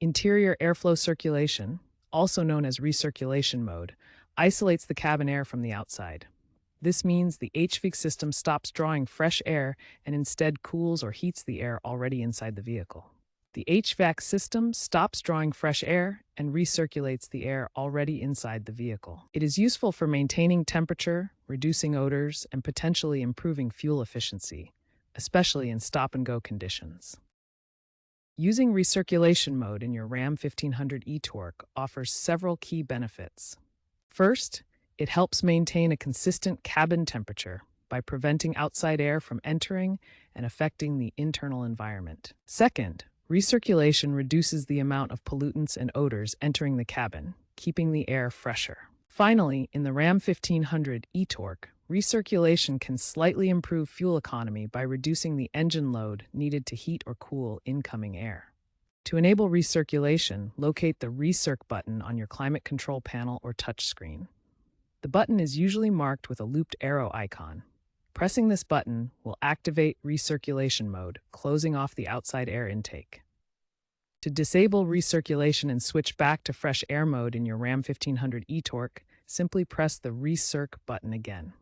Interior airflow circulation, also known as recirculation mode, isolates the cabin air from the outside. This means the HVAC system stops drawing fresh air and instead cools or heats the air already inside the vehicle. The HVAC system stops drawing fresh air and recirculates the air already inside the vehicle. It is useful for maintaining temperature, reducing odors, and potentially improving fuel efficiency, especially in stop-and-go conditions. Using recirculation mode in your Ram 1500 ETorque offers several key benefits. First, it helps maintain a consistent cabin temperature by preventing outside air from entering and affecting the internal environment. Second, recirculation reduces the amount of pollutants and odors entering the cabin, keeping the air fresher. Finally, in the Ram 1500 ETorque, recirculation can slightly improve fuel economy by reducing the engine load needed to heat or cool incoming air. To enable recirculation, locate the Recirc button on your climate control panel or touchscreen. The button is usually marked with a looped arrow icon. Pressing this button will activate recirculation mode, closing off the outside air intake. To disable recirculation and switch back to fresh air mode in your Ram 1500 ETorque, simply press the Recirc button again.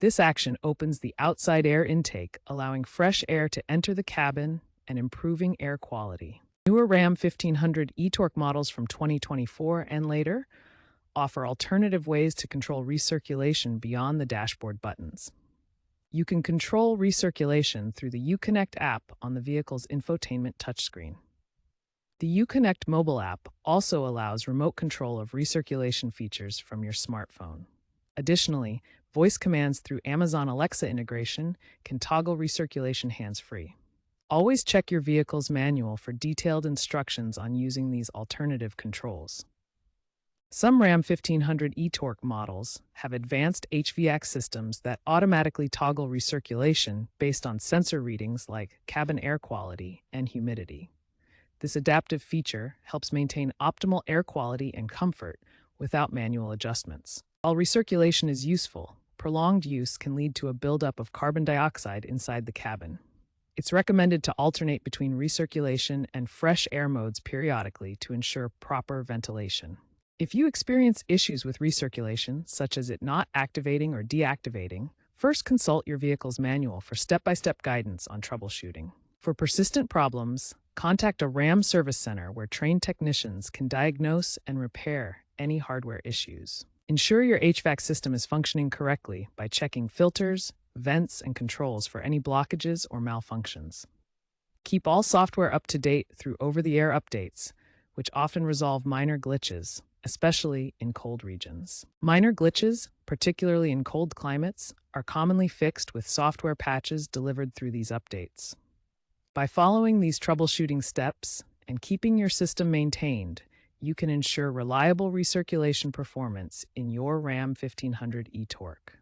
This action opens the outside air intake, allowing fresh air to enter the cabin and improving air quality. Newer Ram 1500 ETorque models from 2024 and later offer alternative ways to control recirculation beyond the dashboard buttons. You can control recirculation through the Uconnect app on the vehicle's infotainment touchscreen. The Uconnect mobile app also allows remote control of recirculation features from your smartphone. Additionally, voice commands through Amazon Alexa integration can toggle recirculation hands-free. Always check your vehicle's manual for detailed instructions on using these alternative controls. Some Ram 1500 ETorque models have advanced HVAC systems that automatically toggle recirculation based on sensor readings like cabin air quality and humidity. This adaptive feature helps maintain optimal air quality and comfort without manual adjustments. While recirculation is useful, prolonged use can lead to a buildup of carbon dioxide inside the cabin. It's recommended to alternate between recirculation and fresh air modes periodically to ensure proper ventilation. If you experience issues with recirculation, such as it not activating or deactivating, first consult your vehicle's manual for step-by-step guidance on troubleshooting. For persistent problems, contact a Ram service center where trained technicians can diagnose and repair any hardware issues. Ensure your HVAC system is functioning correctly by checking filters, vents, and controls for any blockages or malfunctions. Keep all software up to date through over-the-air updates, which often resolve minor glitches, especially in cold regions. Minor glitches, particularly in cold climates, are commonly fixed with software patches delivered through these updates. By following these troubleshooting steps and keeping your system maintained, you can ensure reliable recirculation performance in your Ram 1500 ETorque.